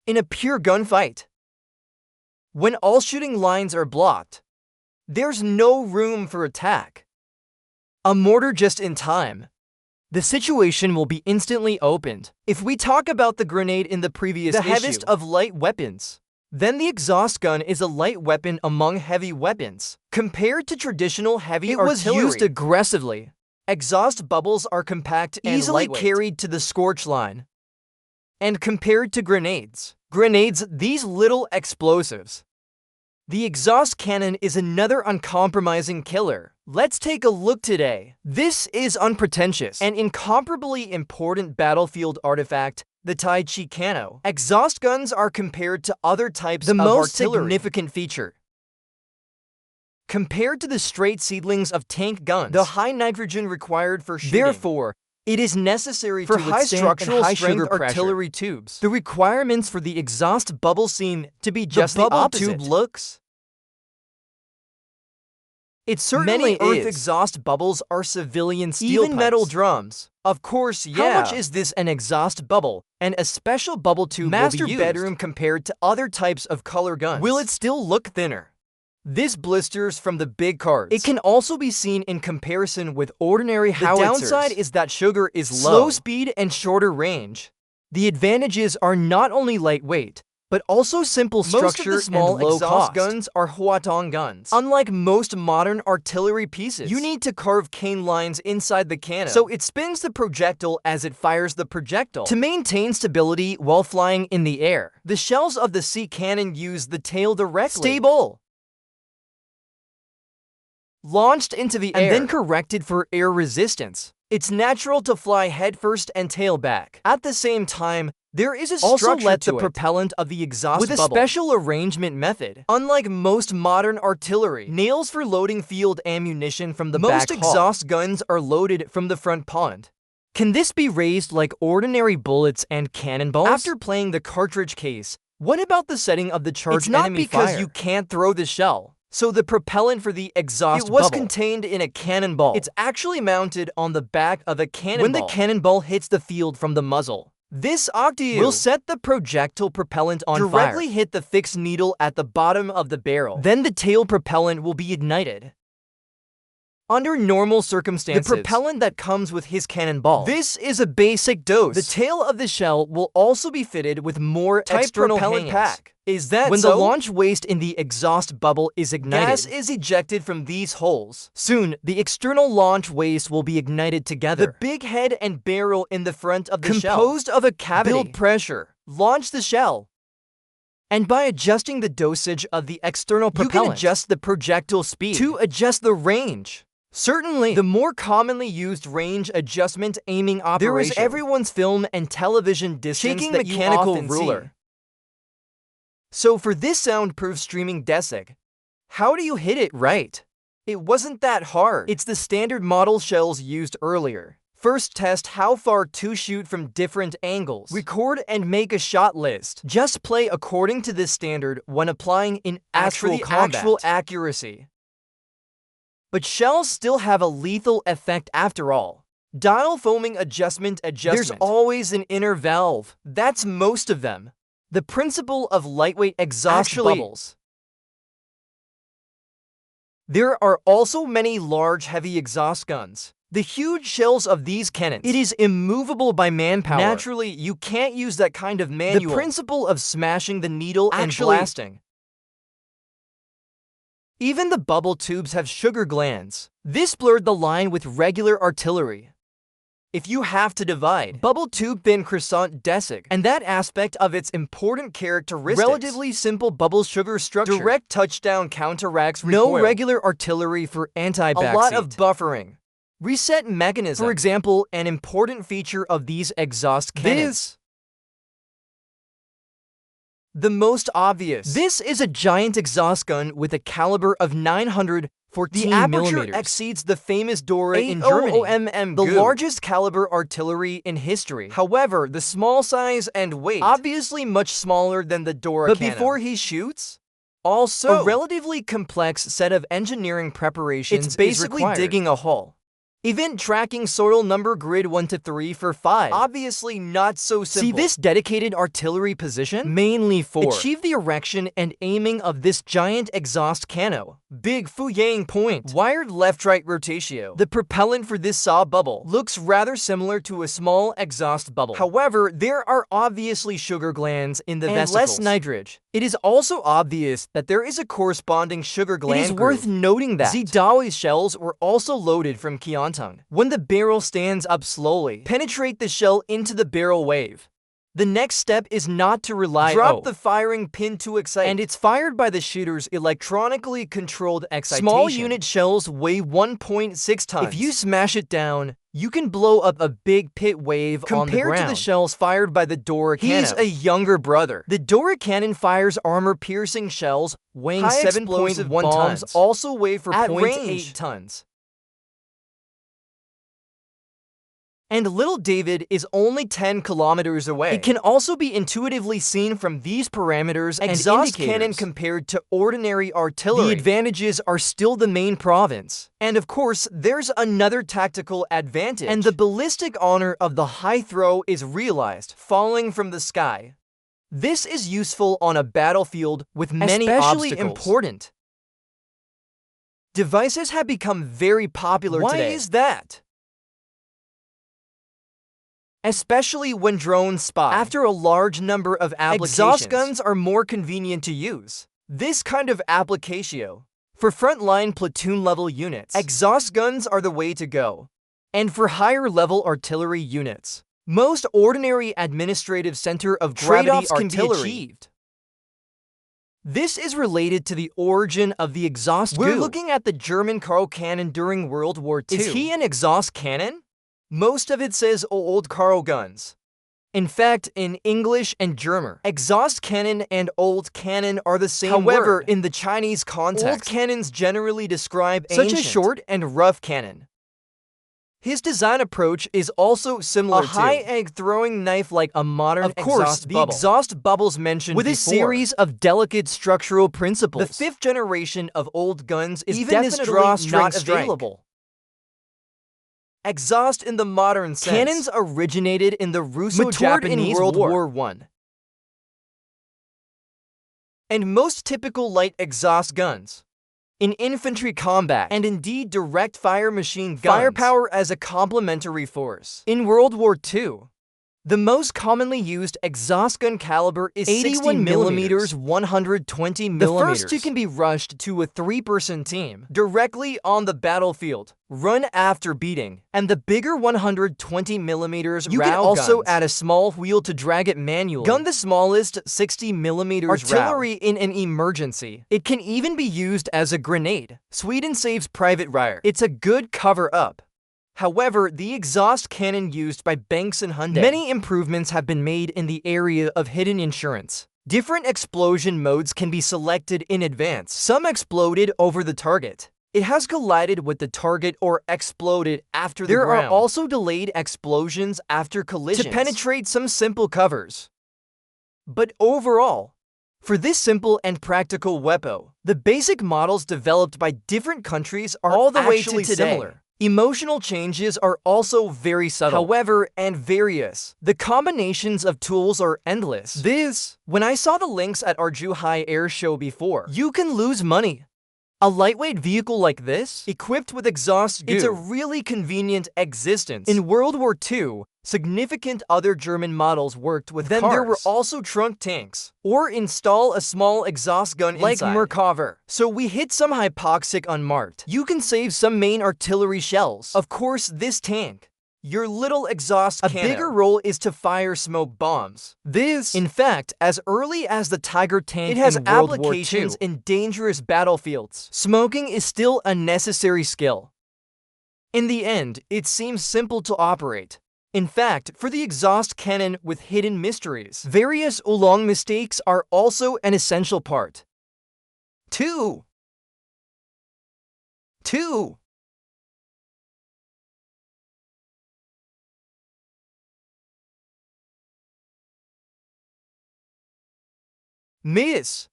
in a pure gunfight. When all shooting lines are blocked, there's no room for attack. A mortar just in time. The situation will be instantly opened. If we talk about the grenade in the previous issue, the heaviest of light weapons, then the exhaust gun is a light weapon among heavy weapons. Compared to traditional heavy artillery, it was used aggressively. Exhaust bubbles are compact and easily carried to the scorch line. And compared to grenades, these little explosives. The exhaust cannon is another uncompromising killer. Let's take a look today. This is unpretentious and incomparably important battlefield artifact, the Tai Chi Cano. Exhaust guns are compared to other types of artillery. The most significant feature. Compared to the straight seedlings of tank guns, the high nitrogen required for shooting. Therefore, it is necessary for high structural and high strength artillery tubes. The requirements for the exhaust bubble seem to be just the opposite. Bubble tube looks. It certainly is. Many Earth exhaust bubbles are civilian steel pipes. Metal drums. Of course, yeah. How much is this an exhaust bubble? And a special bubble tube master bedroom compared to other types of color guns. Will it still look thinner? This blisters from the big cards. It can also be seen in comparison with ordinary howitzers. The downside is that sugar is low. Slow speed and shorter range. The advantages are not only lightweight, but also simple structure. Most of the small and low exhaust guns are Huatong guns. Unlike most modern artillery pieces, you need to carve cane lines inside the cannon, so it spins the projectile as it fires the projectile to maintain stability while flying in the air. The shells of the sea cannon use the tail directly. Stable. Launched into the air and then corrected for air resistance. It's natural to fly headfirst and tail back. At the same time, there is a structure to the propellant of the exhaust bubble with a special arrangement method. Unlike most modern artillery, nails for loading field ammunition from the back hull. Most exhaust guns are loaded from the front pond. Can this be raised like ordinary bullets and cannonballs? After playing the cartridge case, what about the setting of the charged enemy fire? It's not because you can't throw the shell. So the propellant for the exhaust bubble contained in a cannonball. It's actually mounted on the back of a cannonball. When the cannonball hits the field from the muzzle, this octave will set the projectile propellant on fire. Directly hit the fixed needle at the bottom of the barrel. Then the tail propellant will be ignited. Under normal circumstances, the propellant that comes with his cannonball. This is a basic dose. The tail of the shell will also be fitted with more external propellant pack. Is that when the launch waste in the exhaust bubble is ignited, gas is ejected from these holes. Soon, the external launch waste will be ignited together. The big head and barrel in the front of the shell, composed of a cavity, build pressure, launch the shell. And by adjusting the dosage of the external propellant, you can adjust the projectile speed to adjust the range. Certainly, the more commonly used range adjustment aiming operation. There is everyone's film and television distance shaking that mechanical ruler. See. So for this soundproof streaming desk, how do you hit it right? It wasn't that hard. It's the standard model shells used earlier. First, test how far to shoot from different angles. Record and make a shot list. Just play according to this standard when applying in actual combat. Actual accuracy. But shells still have a lethal effect after all. Dial foaming adjustment. There's always an inner valve. That's most of them. The principle of lightweight exhaust bubbles. There are also many large heavy exhaust guns. The huge shells of these cannons, it is immovable by manpower. Naturally, you can't use that kind of manual. The principle of smashing the needle and blasting. Even the bubble tubes have sugar glands. This blurred the line with regular artillery. If you have to divide bubble tube thin croissant desk and that aspect of its important characteristics, relatively simple bubble sugar structure, direct touchdown counteracts recoil. No regular artillery for anti-backseat. A lot of buffering. Reset mechanism. For example, an important feature of these exhaust cannons. The most obvious. This is a giant exhaust gun with a caliber of 914 millimeters. The aperture exceeds the famous Dora in Germany, the largest caliber artillery in history. However, the small size and weight, obviously much smaller than the Dora cannon. But before he shoots, also a relatively complex set of engineering preparations. It's basically digging a hole. Event tracking soil number grid 1 to 3 for 5. Obviously not so simple. See this dedicated artillery position? Mainly for achieve the erection and aiming of this giant exhaust cano. Big Fuyang point. Wired left-right rotatio. The propellant for this saw bubble looks rather similar to a small exhaust bubble. However, there are obviously sugar glands in the vesicles. Less nitrage. It is also obvious that there is a corresponding sugar gland. It is worth noting that Zidawi's shells were also loaded from Keontae. When the barrel stands up slowly, penetrate the shell into the barrel wave. The next step is not to rely drop the firing pin to excite, and it's fired by the shooter's electronically controlled excitation. Small unit shells weigh 1.6 tons. If you smash it down, you can blow up a big pit wave on the ground. Compared to the shells fired by the Dora cannon, he's a younger brother. The Dora cannon fires armor-piercing shells weighing 7.1 tons, also weigh for 0.8 tons. And little David is only 10 kilometers away. It can also be intuitively seen from these parameters and exhaust cannon compared to ordinary artillery. The advantages are still the main province. And of course, there's another tactical advantage. And the ballistic honor of the high throw is realized, falling from the sky. This is useful on a battlefield with many obstacles. Especially important. Devices have become very popular today. Why is that? Especially when drones spy. After a large number of applications, exhaust guns are more convenient to use. This kind of application, for frontline platoon-level units, exhaust guns are the way to go. And for higher-level artillery units, most ordinary administrative center of gravity artillery can be achieved. This is related to the origin of the exhaust goo. We're looking at the German Karl cannon during World War II. Is he an exhaust cannon? Most of it says old Karl guns. In fact, in English and German, exhaust cannon and old cannon are the same word. However, in the Chinese context, old cannons generally describe such a short and rough cannon. His design approach is also similar to a high egg-throwing knife like a modern exhaust bubble. Of course, the exhaust bubbles mentioned with a series of delicate structural principles. The 5th generation of old guns is definitely not available. Exhaust in the modern sense. Cannons originated in the Russo-Japanese World War I. And most typical light exhaust guns. In infantry combat, and indeed direct-fire machine guns, firepower as a complementary force. In World War II, the most commonly used exhaust gun caliber is 81 millimeters, 120 millimeters. The first two can be rushed to a 3-person team directly on the battlefield, run after beating, and the bigger 120 millimeters you can also add a small wheel to drag it manually. Gun the smallest 60 millimeters artillery in an emergency. It can even be used as a grenade. Sweden saves Private Ryer. It's a good cover-up. However, the exhaust cannon used by Banks and Hyundai. Many improvements have been made in the area of hidden insurance. Different explosion modes can be selected in advance. Some exploded over the target. It has collided with the target or exploded after the ground. There are also delayed explosions after collisions to penetrate some simple covers. But overall, for this simple and practical weapon, the basic models developed by different countries are all the way to similar. Emotional changes are also very subtle, however, and various. The combinations of tools are endless. When I saw the links at Arjuhai Air Show before, you can lose money. A lightweight vehicle like this, equipped with exhaust goo, it's a really convenient existence. In World War II, significant other German models worked with cars. Then there were also trunk tanks, or install a small exhaust gun like Merkava. So we hit some hypoxic unmarked. You can save some main artillery shells. Of course, this tank, your little exhaust cannon. A bigger role is to fire smoke bombs. In fact, as early as the Tiger tank, it has applications in dangerous battlefields. Smoking is still a necessary skill. In the end, it seems simple to operate. In fact, for the exhaust cannon with hidden mysteries, various oolong mistakes are also an essential part. 2. Miss.